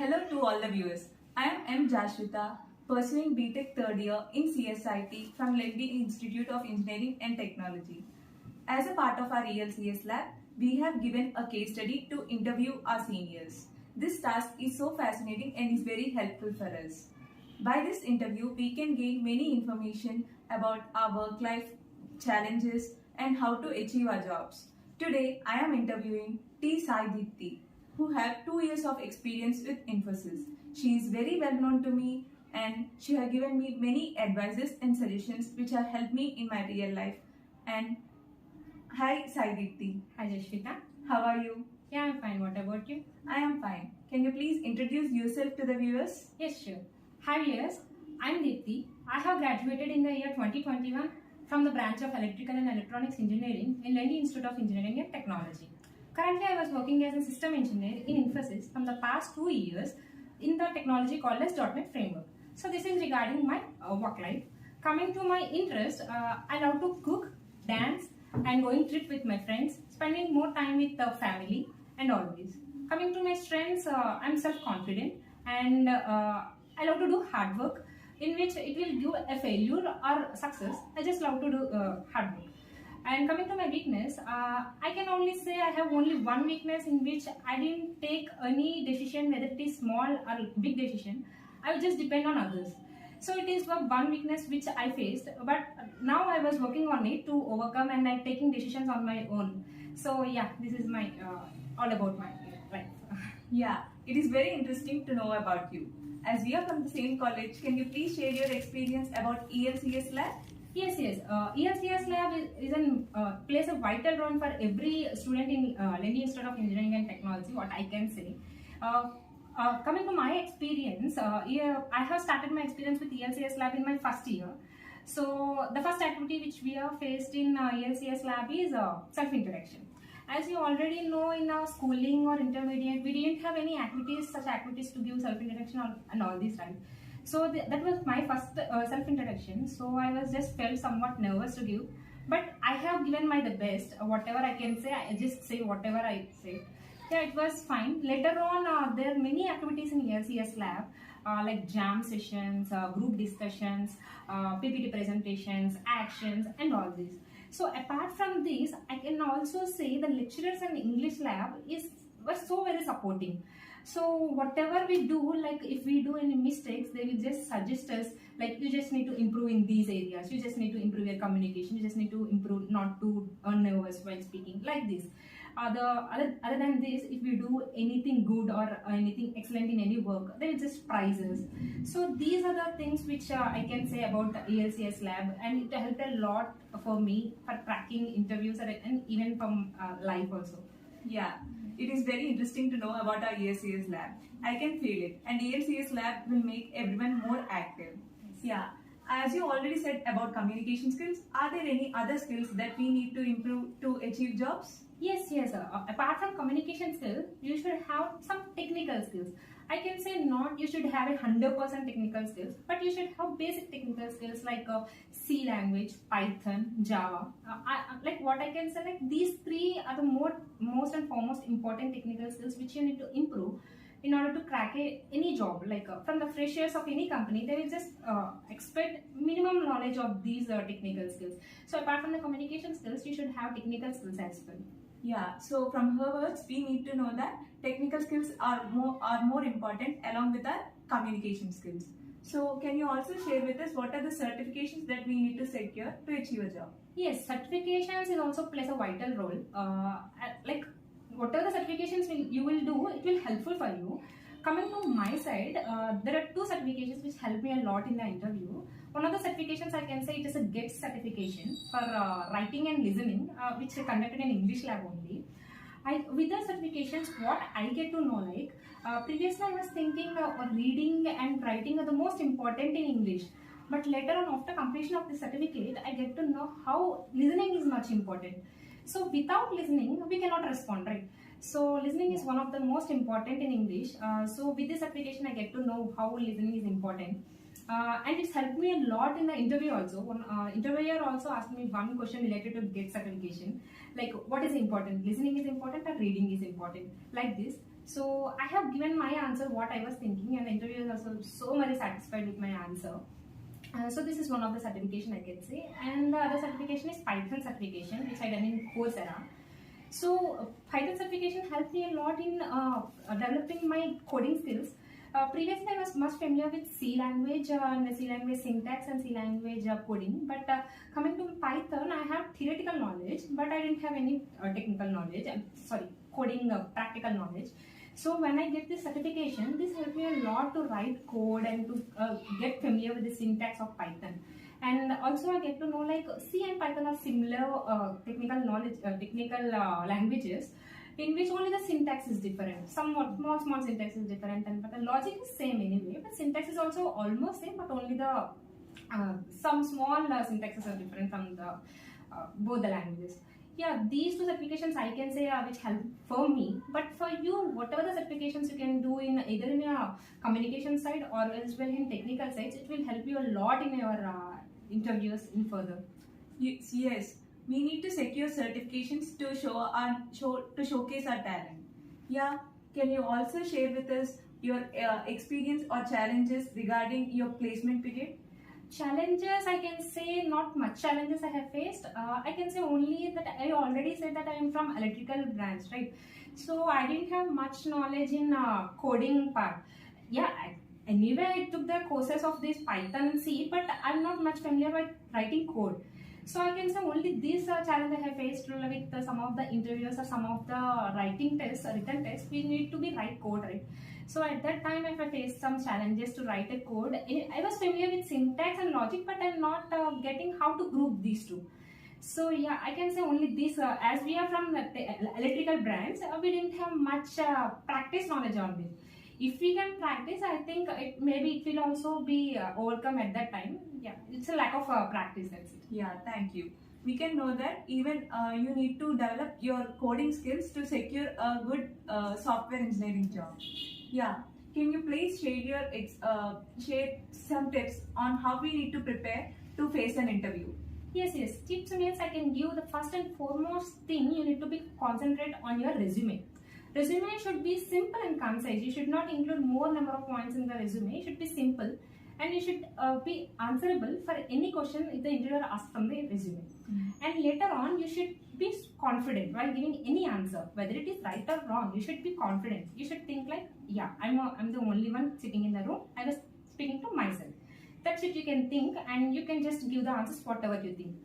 Hello to all the viewers. I am Jaswitha, pursuing BTech third year in CSIT from Lendi Institute of Engineering and Technology. As a part of our ELCS lab, we have given a case study to interview our seniors. This task is so fascinating and is very helpful for us. By this interview, we can gain many information about our work life challenges and how to achieve our jobs. Today, I am interviewing T. Saidipti, who have 2 years of experience with Infosys. She is very well known to me and she has given me many advices and suggestions which have helped me in my real life. And hi Saidipti. Hi Jaswitha. How are you? Yeah, I'm fine. What about you? I am fine. Can you please introduce yourself to the viewers? Yes, sure. Hi viewers. I'm Deepthi. I have graduated in the year 2021 from the branch of Electrical and Electronics Engineering in Lendi Institute of Engineering and Technology. Currently, I was working as a system engineer in Infosys from the past 2 years in the technology called as .NET Framework. So this is regarding my work life. Coming to my interest, I love to cook, dance and going trip with my friends, spending more time with the family and all this. Coming to my strengths, I'm self-confident and I love to do hard work in which it will give a failure or success. I just love to do hard work. And coming to my weakness, I can only say I have only one weakness in which I didn't take any decision, whether it is small or big decision. I would just depend on others. So it is one weakness which I faced, but now I was working on it to overcome and I'm taking decisions on my own. So yeah, this is my all about my life. Yeah, it is very interesting to know about you. As we are from the same college, can you please share your experience about ELCS lab? Yes. ELCS lab plays a vital role for every student in Lendi Institute of Engineering and Technology, what I can say. Coming to my experience, I have started my experience with ELCS lab in my first year. So the first activity which we have faced in ELCS lab is self-introduction. As you already know, in our schooling or intermediate, we didn't have any such activities to give self-introduction and all this, right? So that was my first self-introduction. So I was just felt somewhat nervous to give, but I have given the best. Whatever I can say, I just say whatever I say. Yeah, it was fine. Later on, there are many activities in ELCS lab like jam sessions, group discussions, PPT presentations, actions, and all this. So apart from this, I can also say the lecturers in English lab were so very supporting. So whatever we do, like if we do any mistakes, they will just suggest us, like you just need to improve in these areas, you just need to improve your communication, you just need to improve not to nervous while speaking, like this. Other than this, if we do anything good or anything excellent in any work, they will just prize us. So these are the things which I can say about the ELCS lab, and it helped a lot for me for cracking interviews and even from life also. Yeah. It is very interesting to know about our ELCS lab. I can feel it, and ELCS lab will make everyone more active. Yeah. As you already said about communication skills, are there any other skills that we need to improve to achieve jobs? Yes. Apart from communication skills, you should have some technical skills. I can say not you should have 100% technical skills, but you should have basic technical skills like C language, Python, Java. Like what I can say, like these three are the most and foremost important technical skills which you need to improve in order to crack any job. Like from the freshers of any company, they will just expect minimum knowledge of these technical skills. So apart from the communication skills, you should have technical skills as well. Yeah, so from her words, we need to know that technical skills are more important along with our communication skills. So can you also share with us what are the certifications that we need to secure to achieve a job? Yes, certifications also plays a vital role. Like whatever the certifications you will do, it will helpful for you. Coming to my side, there are 2 certifications which help me a lot in the interview. One of the certifications I can say it is a GET certification for writing and listening, which is conducted in English lab only. With the certifications, what I get to know, like previously I was thinking reading and writing are the most important in English. But later on, after completion of the certificate, I get to know how listening is much important. So without listening, we cannot respond, right? So listening is one of the most important in English. So with this application, I get to know how listening is important. And it's helped me a lot in the interview also. One interviewer also asked me one question related to GET certification, like what is important, listening is important or reading is important, like this. So I have given my answer what I was thinking, and the interviewer is also so very satisfied with my answer. So this is one of the certification I can say, and the other certification is Python certification, which I done in Coursera. So Python certification helped me a lot in developing my coding skills. Previously, I was much familiar with C language and C language syntax and C language coding. But coming to Python, I have theoretical knowledge, but I didn't have any technical knowledge. Sorry, coding practical knowledge. So when I get this certification, this helped me a lot to write code and to get familiar with the syntax of Python. And also I get to know like C and Python are similar technical knowledge, technical languages, in which only the syntax is different. Somewhat small syntax is different, but the logic is same anyway. But syntax is also almost same, but only the some small syntaxes are different from the both the languages. Yeah, these two certifications I can say which help for me. But for you, whatever the certifications you can do in either in a communication side or as well in technical sides, it will help you a lot in your interviews in further. Yes, we need to secure certifications to showcase our talent. Yeah, can you also share with us your experience or challenges regarding your placement period? Challenges, I can say not much challenges I have faced. I can say only that I already said that I am from electrical branch, right? So I didn't have much knowledge in coding part. Yeah, anyway I took the courses of this Python and C, but I'm not much familiar with writing code. So I can say only this challenge I have faced with some of the interviews or some of the writing tests, written tests. We need to be write code, right? So at that time, if I faced some challenges to write a code, I was familiar with syntax and logic, but I'm not getting how to group these two. So yeah, I can say only this. As we are from the electrical branch, we didn't have much practice knowledge on this. If we can practice, I think maybe it will also be overcome at that time. Yeah, it's a lack of practice. That's it. Yeah, thank you. We can know that even you need to develop your coding skills to secure a good software engineering job. Yeah, can you please share some tips on how we need to prepare to face an interview? Yes, tips means I can give the first and foremost thing. You need to be concentrate on your resume. Resume should be simple and concise. You should not include more number of points in the resume. It should be simple, and you should be answerable for any question if the interviewer asks from the resume. And later on, you should be confident while giving any answer, whether it is right or wrong. You should be confident. You should think like, yeah, I'm the only one sitting in the room. I was speaking to myself. That's what you can think, and you can just give the answers whatever you think.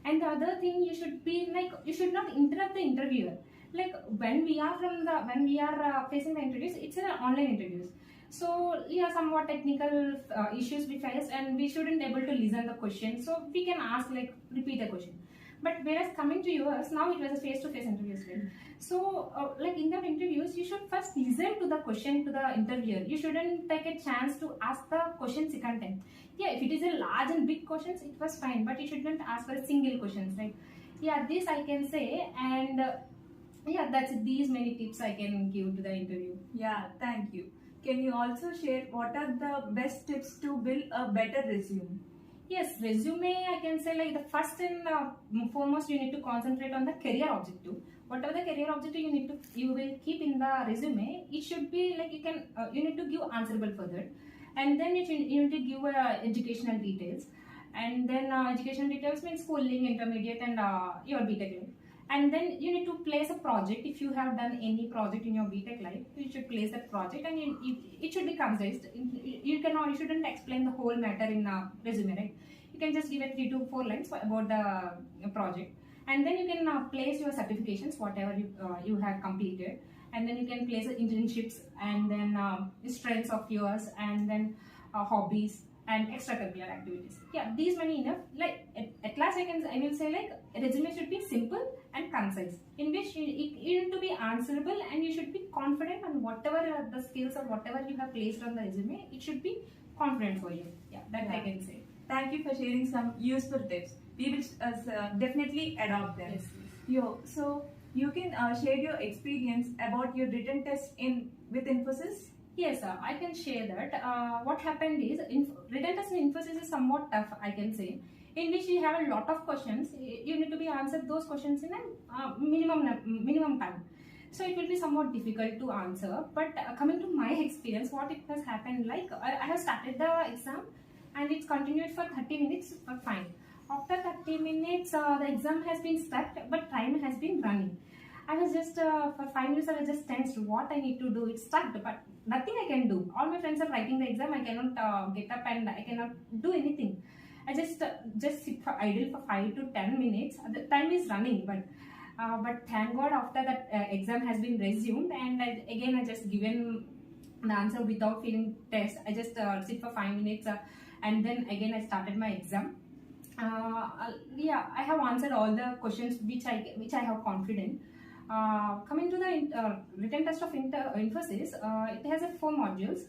And the other thing, you should be like, you should not interrupt the interviewer. Like when we are facing the interviews, it's an online interviews. So yeah, somewhat technical issues we face, and we shouldn't able to listen the question. So we can ask like repeat the question. But whereas coming to yours, now it was a face-to-face interviews, right? So like in the interviews, you should first listen to the question to the interviewer. You shouldn't take a chance to ask the question second time. Yeah, if it is a large and big questions, it was fine, but you shouldn't ask for a single questions, right? Yeah, this I can say, and yeah, that's these many tips I can give to the interview. Yeah, thank you. Can you also share what are the best tips to build a better resume? Yes, resume, I can say like the first and foremost, you need to concentrate on the career objective. Whatever the career objective you will keep in the resume, it should be like you need to give answerable for that. And then you need to give educational details. And then educational details means schooling, intermediate, and your BTech life. And then you need to place a project. If you have done any project in your BTech life, you should place that project, and it should be concise. You shouldn't explain the whole matter in a resume, right? You can just give it 3 to 4 lines about the project, and then you can place your certifications, whatever you have completed, and then you can place internships, and then strengths of yours, and then hobbies and extracurricular activities. Yeah, these many enough. Like at last, I will say like a resume should be simple and concise, in which you need to be answerable, and you should be confident on whatever the skills or whatever you have placed on the resume. It should be confident for you. Yeah, that I can say. Thank you for sharing some useful tips. We will definitely adopt them. Yes. So you can share your experience about your written test with Infosys. Yes, I can share that. What happened is, written test in Infosys is somewhat tough, I can say, in which you have a lot of questions. You need to be answered those questions in a minimum time. so it will be somewhat difficult to answer. But coming to my experience, what it has happened, like I have started the exam and it's continued for 30 minutes, fine. After 30 minutes, the exam has been stuck, but time has been running. I was just, for 5 minutes, I was just tensed. What I need to do? It's stuck, but nothing I can do. All my friends are writing the exam. I cannot get up and I cannot do anything. I just sit for idle for 5 to 10 minutes. The time is running, but thank God after that exam has been resumed, and I just given the answer without feeling test. I just sit for 5 minutes and then again I started my exam. Yeah, I have answered all the questions which I have confident. Coming to the written test of Infosys, it has 4 modules: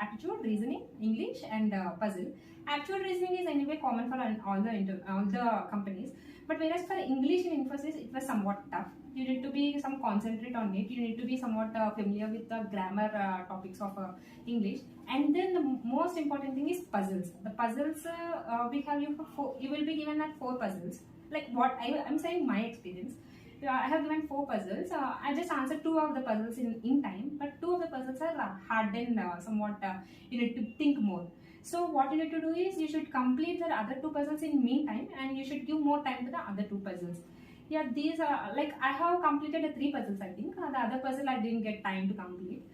aptitude, reasoning, English, and puzzle. Aptitude reasoning is anyway common for all the companies, but whereas for English in Infosys, it was somewhat tough. You need to be concentrate on it. You need to be somewhat familiar with the grammar topics of English. And then the most important thing is puzzles. The puzzles we have you will be given at 4 puzzles. Like what I'm saying, my experience. I have given 4 puzzles. I just answered 2 of the puzzles in time, but 2 of the puzzles are hard and somewhat you need to think more. So what you need to do is you should complete the other 2 puzzles in meantime, and you should give more time to the other 2 puzzles. Yeah, these are like I have completed the 3 puzzles. I think the other puzzle I didn't get time to complete.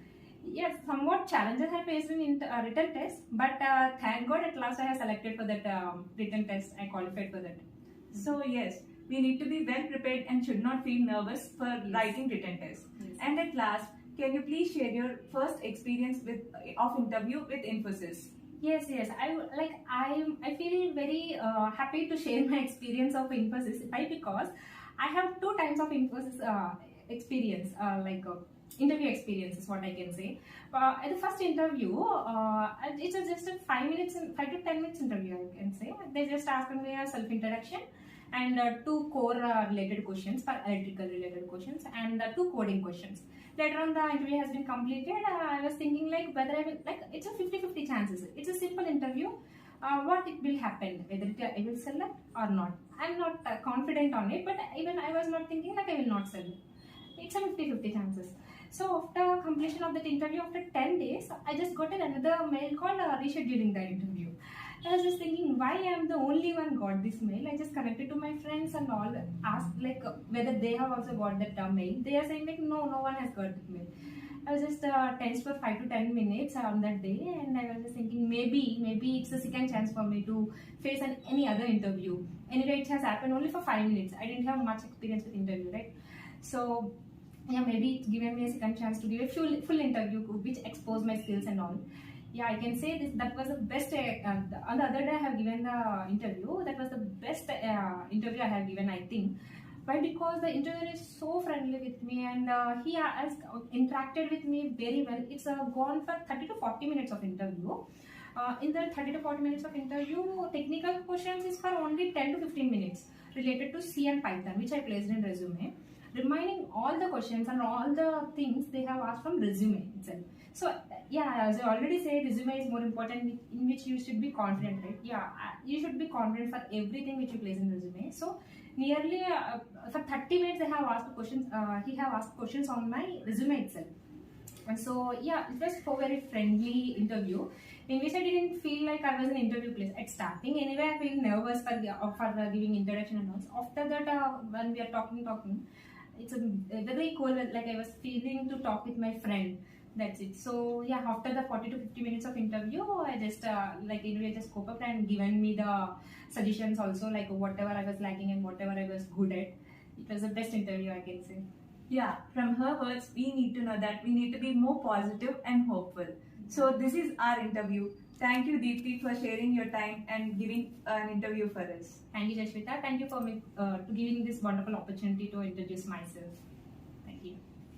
Yes, somewhat challenges I faced in written test, but thank God at last I have selected for that written test. I qualified for that. So yes, we need to be well prepared and should not feel nervous for writing written tests. Yes. And at last, can you please share your first experience of interview with Infosys? Yes. I feel very happy to share my experience of Infosys. Why? Because I have 2 times of Infosys experience, interview experience is what I can say. At the first interview, it was just a 5 to 10 minutes interview, I can say. They just asked me a self-introduction and 2 core related questions, for electrical related questions, and 2 coding questions. Later on, the interview has been completed. I was thinking like whether I will, like, it's a 50-50 chances. It's a simple interview. What it will happen, whether I will select or not. I'm not confident on it, but even I was not thinking like I will not select. It's a 50-50 chances. So after completion of that interview, after 10 days, I just got another mail called rescheduling the interview. I was just thinking why I am the only one got this mail. I just connected to my friends and all, asked like whether they have also got that mail. They are saying like no one has got that mail. I was just tense for 5 to 10 minutes on that day, and I was just thinking maybe it's a second chance for me to face any other interview. Anyway, it has happened only for 5 minutes. I didn't have much experience with interview, right? So yeah, maybe it's given me a second chance to give a full interview which exposed my skills and all. Yeah, I can say that was the best. On the other day, I have given the interview. That was the best interview I have given, I think. Why? Because the interviewer is so friendly with me, and he has interacted with me very well. It's gone for 30 to 40 minutes of interview. In the 30 to 40 minutes of interview, technical questions is for only 10 to 15 minutes related to C and Python, which I placed in resume. Remaining all the questions and all the things they have asked from resume itself. So yeah, as I already said, resume is more important, in which you should be confident, right? Yeah, you should be confident for everything which you place in resume. So nearly for 30 minutes they have asked questions. He have asked questions on my resume itself. And so yeah, it was a very friendly interview, in which I didn't feel like I was an interview place at starting. Anyway, I feel nervous for giving introduction and all. After that, when we are talking, it's a very cool. Like I was feeling to talk with my friend. That's it. So yeah, after the 40 to 50 minutes of interview, I just anyway just cope up and given me the suggestions also, like whatever I was lacking and whatever I was good at. It was the best interview, I can say. Yeah, from her words, we need to know that we need to be more positive and hopeful. So this is our interview. Thank you, Deepti, for sharing your time and giving an interview for us. Thank you, Jaswitha. Thank you for me to giving this wonderful opportunity to introduce myself.